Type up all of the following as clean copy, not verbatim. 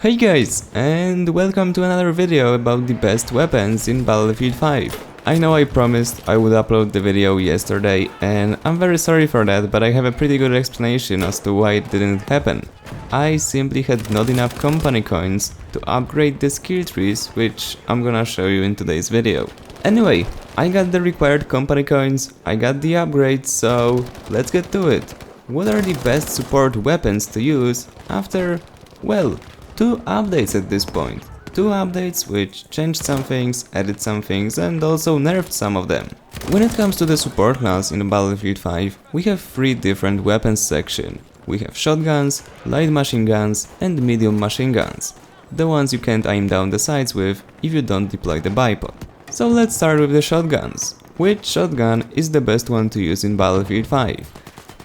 Hey guys, and welcome to another video about the best weapons in Battlefield 5. I know I promised I would upload the video yesterday, and I'm very sorry for that, but I have a pretty good explanation as to why it didn't happen. I simply had not enough company coins to upgrade the skill trees, which I'm gonna show you in today's video. Anyway, I got the required company coins, I got the upgrades, so let's get to it. What are the best support weapons to use after, well, 2 updates at this point. 2 updates which changed some things, added some things and also nerfed some of them. When it comes to the support class in Battlefield 5, we have 3 different weapons section. We have shotguns, light machine guns and medium machine guns. The ones you can't aim down the sights with if you don't deploy the bipod. So let's start with the shotguns. Which shotgun is the best one to use in Battlefield 5?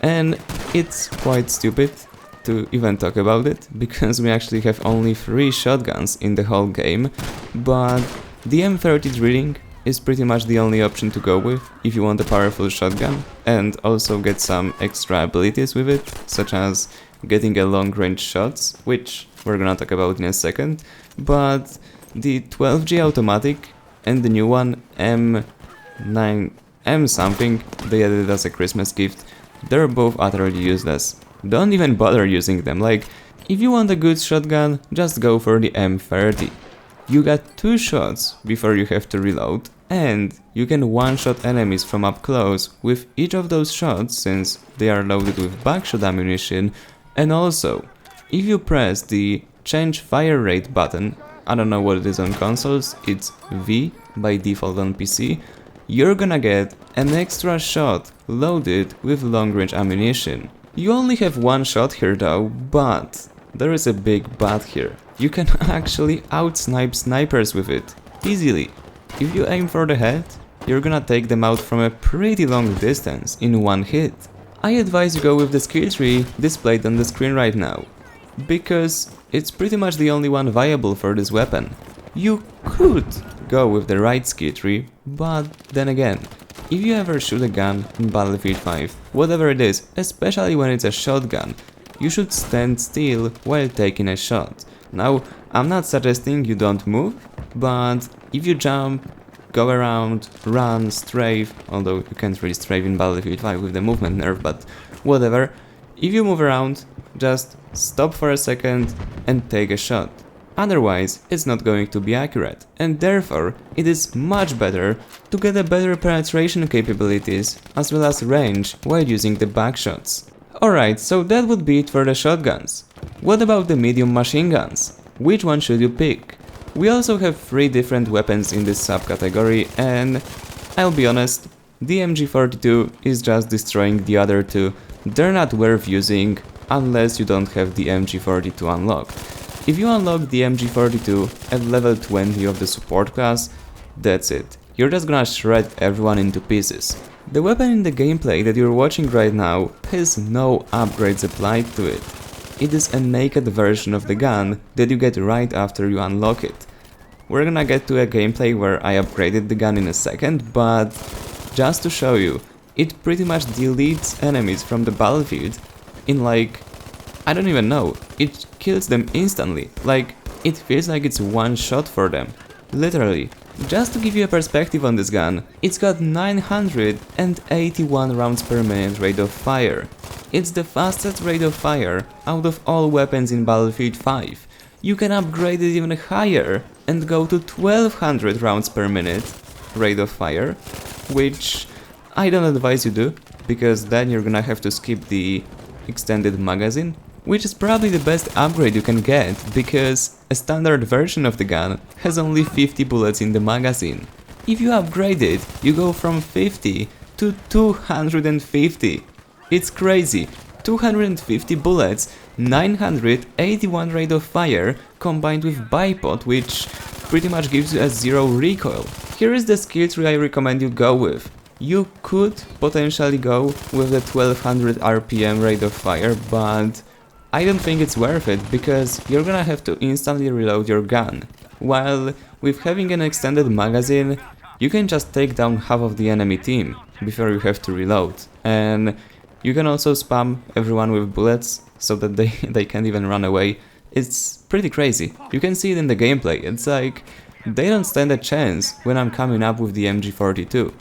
And it's quite stupid to even talk about it, because we actually have only 3 shotguns in the whole game, but the M30 drilling is pretty much the only option to go with if you want a powerful shotgun and also get some extra abilities with it, such as getting a long range shots, which we're gonna talk about in a second, but the 12G automatic and the new one, M9, M something, they added as a Christmas gift, they're both utterly useless. Don't even bother using them, like, if you want a good shotgun, just go for the M30. You got 2 shots before you have to reload, and you can one-shot enemies from up close with each of those shots since they are loaded with backshot ammunition, and also, if you press the change fire rate button, I don't know what it is on consoles, it's V by default on PC, you're gonna get an extra shot loaded with long-range ammunition. You only have 1 shot here though, but there is a big but here. You can actually out-snipe snipers with it, easily. If you aim for the head, you're gonna take them out from a pretty long distance in 1 hit. I advise you go with the skill tree displayed on the screen right now, because it's pretty much the only one viable for this weapon. You could go with the right skill tree, but then again, if you ever shoot a gun in Battlefield 5, whatever it is, especially when it's a shotgun, you should stand still while taking a shot. Now, I'm not suggesting you don't move, but if you jump, go around, run, strafe, although you can't really strafe in Battlefield 5 with the movement nerf, but whatever, if you move around, just stop for a second and take a shot. Otherwise, it's not going to be accurate, and therefore, it is much better to get a better penetration capabilities as well as range while using the backshots. Alright, so that would be it for the shotguns. What about the medium machine guns? Which one should you pick? We also have 3 different weapons in this subcategory, and I'll be honest, the MG42 is just destroying the other 2. They're not worth using unless you don't have the MG42 unlocked. If you unlock the MG42 at level 20 of the support class, that's it. You're just gonna shred everyone into pieces. The weapon in the gameplay that you're watching right now has no upgrades applied to it. It is a naked version of the gun that you get right after you unlock it. We're gonna get to a gameplay where I upgraded the gun in a second, but just to show you, it pretty much deletes enemies from the battlefield in like, I don't even know, it kills them instantly, like, it feels like it's 1 shot for them, literally. Just to give you a perspective on this gun, it's got 981 rounds per minute rate of fire. It's the fastest rate of fire out of all weapons in Battlefield 5. You can upgrade it even higher and go to 1200 rounds per minute rate of fire, which I don't advise you do, because then you're gonna have to skip the extended magazine, which is probably the best upgrade you can get, because a standard version of the gun has only 50 bullets in the magazine. If you upgrade it, you go from 50 to 250. It's crazy. 250 bullets, 981 rate of fire, combined with bipod, which pretty much gives you a 0 recoil. Here is the skill tree I recommend you go with. You could potentially go with the 1200 RPM rate of fire, but I don't think it's worth it, because you're gonna have to instantly reload your gun. While with having an extended magazine, you can just take down half of the enemy team before you have to reload. And you can also spam everyone with bullets so that they can't even run away. It's pretty crazy. You can see it in the gameplay. It's like they don't stand a chance when I'm coming up with the MG42.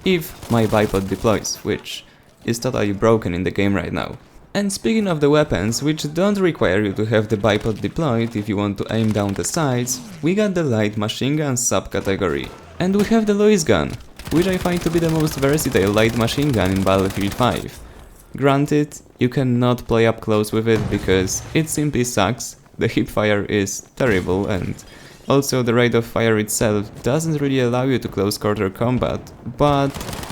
If my bipod deploys, which is totally broken in the game right now. And speaking of the weapons, which don't require you to have the bipod deployed if you want to aim down the sights, we got the light machine gun subcategory. And we have the Lewis gun, which I find to be the most versatile light machine gun in Battlefield 5. Granted, you cannot play up close with it because it simply sucks, the hipfire is terrible, and also the rate of fire itself doesn't really allow you to close quarter combat, but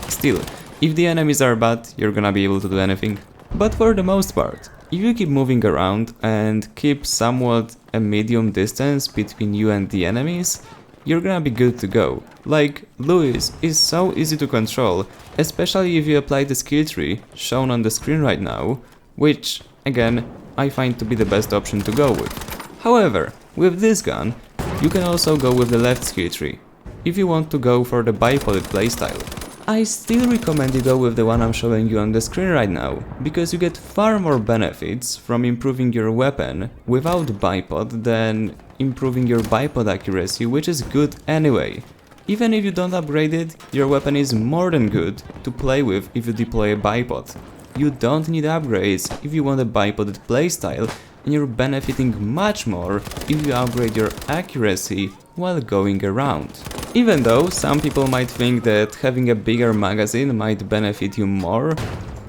still, if the enemies are bad, you're gonna be able to do anything. But for the most part, if you keep moving around and keep somewhat a medium distance between you and the enemies, you're gonna be good to go. Like, Lewis is so easy to control, especially if you apply the skill tree shown on the screen right now, which, again, I find to be the best option to go with. However, with this gun, you can also go with the left skill tree, if you want to go for the bipoded playstyle. I still recommend you go with the one I'm showing you on the screen right now, because you get far more benefits from improving your weapon without bipod than improving your bipod accuracy, which is good anyway. Even if you don't upgrade it, your weapon is more than good to play with if you deploy a bipod. You don't need upgrades if you want a bipoded playstyle, and you're benefiting much more if you upgrade your accuracy while going around. Even though some people might think that having a bigger magazine might benefit you more,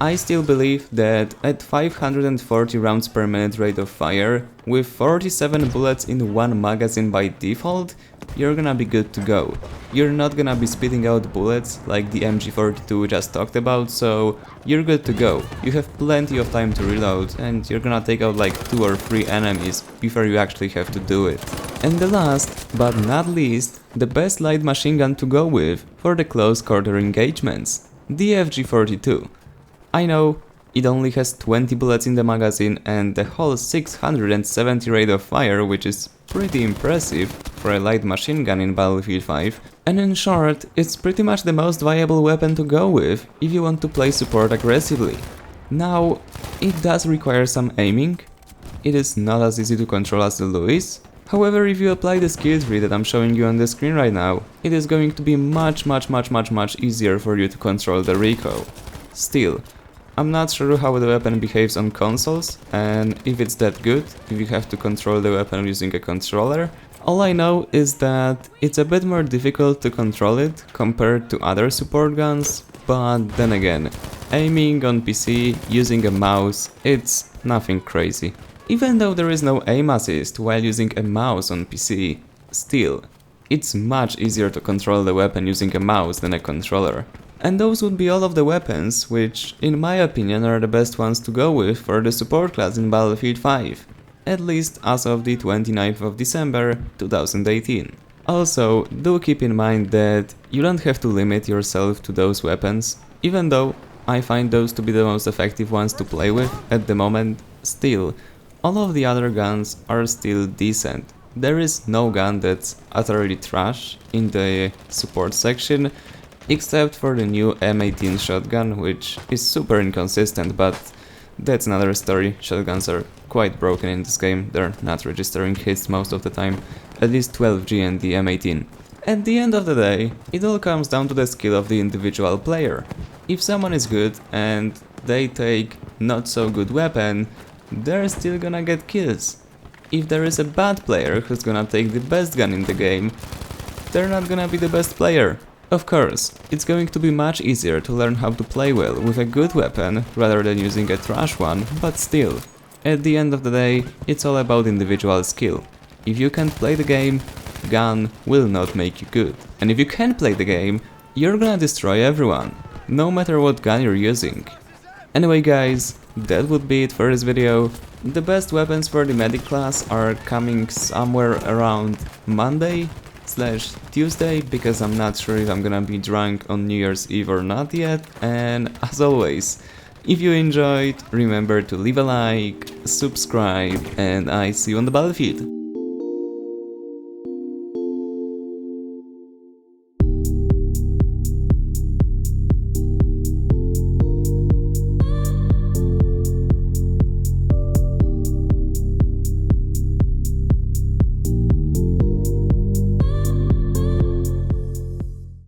I still believe that at 540 rounds per minute rate of fire, with 47 bullets in one magazine by default, you're gonna be good to go. You're not gonna be spitting out bullets like the MG42 we just talked about, so you're good to go. You have plenty of time to reload and you're gonna take out like 2 or 3 enemies before you actually have to do it. And the last, but not least, the best light machine gun to go with for the close quarter engagements, the FG42. I know, it only has 20 bullets in the magazine and the whole 670 rate of fire, which is pretty impressive for a light machine gun in Battlefield 5, and in short, it's pretty much the most viable weapon to go with if you want to play support aggressively. Now, it does require some aiming, it is not as easy to control as the Lewis. However, if you apply the skill tree that I'm showing you on the screen right now, it is going to be much easier for you to control the recoil. Still, I'm not sure how the weapon behaves on consoles, and if it's that good, if you have to control the weapon using a controller. All I know is that it's a bit more difficult to control it compared to other support guns, but then again, aiming on PC using a mouse, it's nothing crazy. Even though there is no aim assist while using a mouse on PC, still, it's much easier to control the weapon using a mouse than a controller. And those would be all of the weapons, which, in my opinion, are the best ones to go with for the support class in Battlefield 5, at least as of the 29th of December 2018. Also, do keep in mind that you don't have to limit yourself to those weapons, even though I find those to be the most effective ones to play with at the moment. Still, all of the other guns are still decent. There is no gun that's utterly trash in the support section, except for the new M18 shotgun, which is super inconsistent, but that's another story. Shotguns are quite broken in this game, they're not registering hits most of the time, at least 12G and the M18. At the end of the day, it all comes down to the skill of the individual player. If someone is good and they take not so good weapon, they're still gonna get kills. If there is a bad player who's gonna take the best gun in the game, they're not gonna be the best player. Of course, it's going to be much easier to learn how to play well with a good weapon rather than using a trash one, but still, at the end of the day, it's all about individual skill. If you can't play the game, gun will not make you good. And if you can play the game, you're gonna destroy everyone, no matter what gun you're using. Anyway guys, that would be it for this video. The best weapons for the medic class are coming somewhere around Monday/Tuesday, because I'm not sure if I'm gonna be drunk on New Year's Eve or not yet. And as always, if you enjoyed, remember to leave a like, subscribe, and I see you on the battlefield.